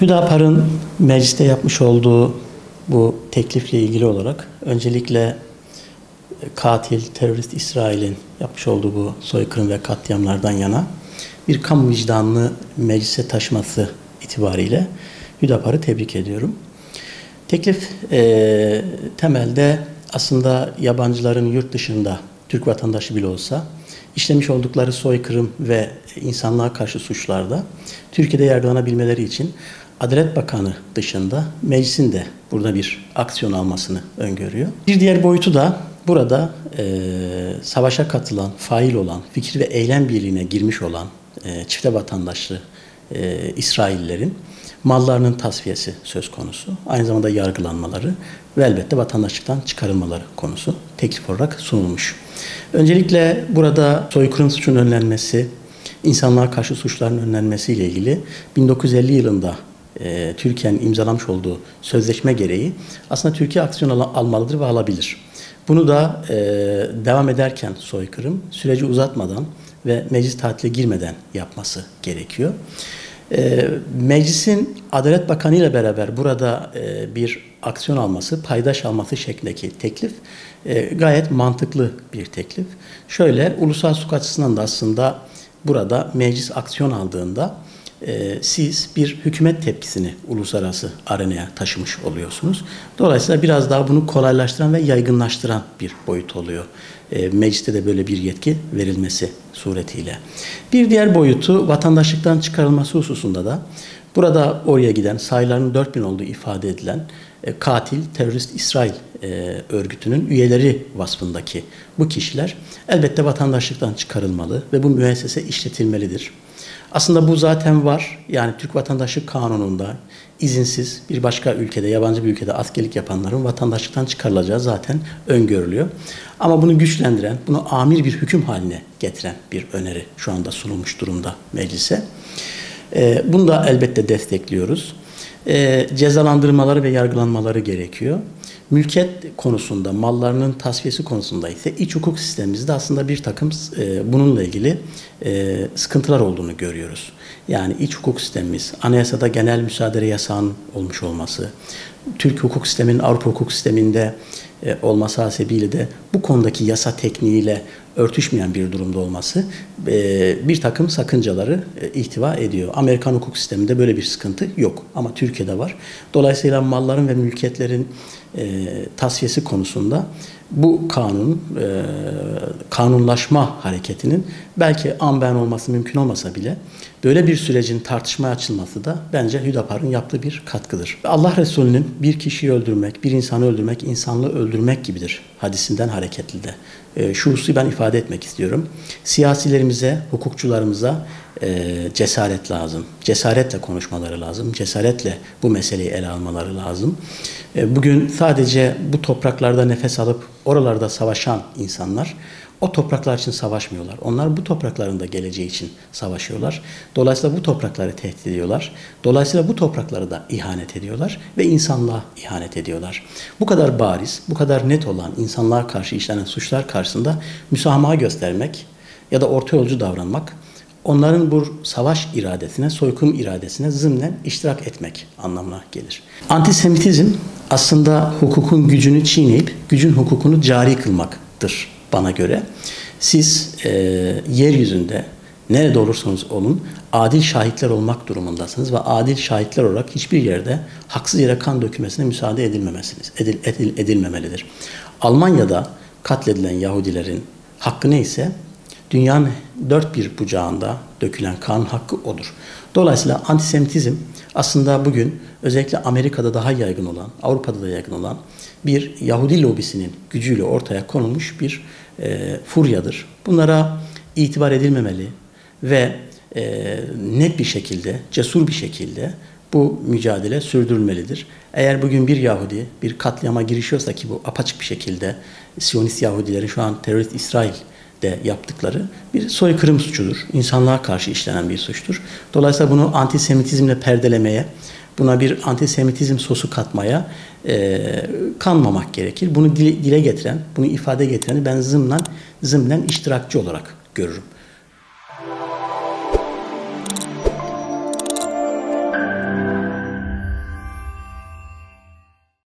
Hüdapar'ın mecliste yapmış olduğu bu teklifle ilgili olarak öncelikle katil, terörist İsrail'in yapmış olduğu bu soykırım ve katliamlardan yana bir kamu vicdanını meclise taşıması itibariyle Hüdapar'ı tebrik ediyorum. Teklif temelde aslında yabancıların yurt dışında Türk vatandaşı bile olsa işlemiş oldukları soykırım ve insanlığa karşı suçlarda Türkiye'de yargılanabilmeleri için Adalet Bakanı dışında meclisin de burada bir aksiyon almasını öngörüyor. Bir diğer boyutu da burada savaşa katılan, fail olan, fikir ve eylem birliğine girmiş olan çifte vatandaşlı İsraillilerin mallarının tasfiyesi söz konusu. Aynı zamanda yargılanmaları ve elbette vatandaşlıktan çıkarılmaları konusu teklif olarak sunulmuş. Öncelikle burada soykırım suçunun önlenmesi, insanlığa karşı suçların önlenmesiyle ilgili 1950 yılında Türkiye'nin imzalamış olduğu sözleşme gereği aslında Türkiye aksiyon almalıdır ve alabilir. Bunu da devam ederken soykırım süreci uzatmadan ve meclis tatiline girmeden yapması gerekiyor. Meclisin Adalet Bakanı ile beraber burada bir aksiyon alması, paydaş alması şeklindeki teklif gayet mantıklı bir teklif. Şöyle, uluslararası hukuk açısından da aslında burada meclis aksiyon aldığında siz bir hükümet tepkisini uluslararası arenaya taşımış oluyorsunuz. Dolayısıyla biraz daha bunu kolaylaştıran ve yaygınlaştıran bir boyut oluyor. Mecliste de böyle bir yetki verilmesi suretiyle. Bir diğer boyutu vatandaşlıktan çıkarılması hususunda da burada oraya giden sayılarının 4000 olduğu ifade edilen katil, terörist İsrail örgütünün üyeleri vasfındaki bu kişiler elbette vatandaşlıktan çıkarılmalı ve bu müessese işletilmelidir. Aslında bu zaten var. Yani Türk Vatandaşlık Kanunu'nda izinsiz bir başka ülkede, yabancı bir ülkede askerlik yapanların vatandaşlıktan çıkarılacağı zaten öngörülüyor. Ama bunu güçlendiren, bunu amir bir hüküm haline getiren bir öneri şu anda sunulmuş durumda meclise. Bunu da elbette destekliyoruz. Cezalandırmaları ve yargılanmaları gerekiyor. Mülkiyet konusunda, mallarının tasfiyesi konusunda ise iç hukuk sistemimizde aslında bir takım bununla ilgili sıkıntılar olduğunu görüyoruz. Yani iç hukuk sistemimiz, anayasada genel müsaade yasağının olmuş olması, Türk hukuk sisteminin Avrupa hukuk sisteminde olması hasebiyle de bu konudaki yasa tekniğiyle örtüşmeyen bir durumda olması bir takım sakıncaları ihtiva ediyor. Amerikan hukuk sisteminde böyle bir sıkıntı yok ama Türkiye'de var. Dolayısıyla malların ve mülkiyetlerin tasfiyesi konusunda bu kanunlaşma hareketinin belki an beyan olması mümkün olmasa bile böyle bir sürecin tartışmaya açılması da bence Hüdapar'ın yaptığı bir katkıdır. Allah Resulü'nün bir kişiyi öldürmek, bir insanı öldürmek, insanlığı öldürmek gibidir hadisinden hareketli de. Şu hususu ben ifade etmek istiyorum. Siyasilerimize, hukukçularımıza cesaret lazım. Cesaretle konuşmaları lazım. Cesaretle bu meseleyi ele almaları lazım. Bugün sadece bu topraklarda nefes alıp oralarda savaşan insanlar o topraklar için savaşmıyorlar. Onlar bu toprakların da geleceği için savaşıyorlar. Dolayısıyla bu toprakları tehdit ediyorlar. Dolayısıyla bu toprakları da ihanet ediyorlar ve insanlığa ihanet ediyorlar. Bu kadar bariz, bu kadar net olan insanlığa karşı işlenen suçlar karşısında müsamaha göstermek ya da orta yolcu davranmak, onların bu savaş iradesine, soykırım iradesine zımnen iştirak etmek anlamına gelir. Antisemitizm aslında hukukun gücünü çiğneyip gücün hukukunu cari kılmaktır bana göre. Siz yeryüzünde nerede olursanız olun adil şahitler olmak durumundasınız ve adil şahitler olarak hiçbir yerde haksız yere kan dökülmesine müsaade edilmemelidir. Almanya'da katledilen Yahudilerin hakkı neyse dünyanın dört bir bucağında dökülen kan hakkı odur. Dolayısıyla antisemitizm aslında bugün özellikle Amerika'da daha yaygın olan, Avrupa'da da yaygın olan bir Yahudi lobisinin gücüyle ortaya konulmuş bir furyadır. Bunlara itibar edilmemeli ve net bir şekilde, cesur bir şekilde bu mücadele sürdürülmelidir. Eğer bugün bir Yahudi bir katliama girişiyorsa ki bu apaçık bir şekilde Siyonist Yahudilerin şu an terörist İsrail de yaptıkları bir soykırım suçudur. İnsanlığa karşı işlenen bir suçtur. Dolayısıyla bunu antisemitizmle perdelemeye, buna bir antisemitizm sosu katmaya kanmamak gerekir. Bunu dile getiren, bunu ifade getireni ben zımnen iştirakçı olarak görürüm.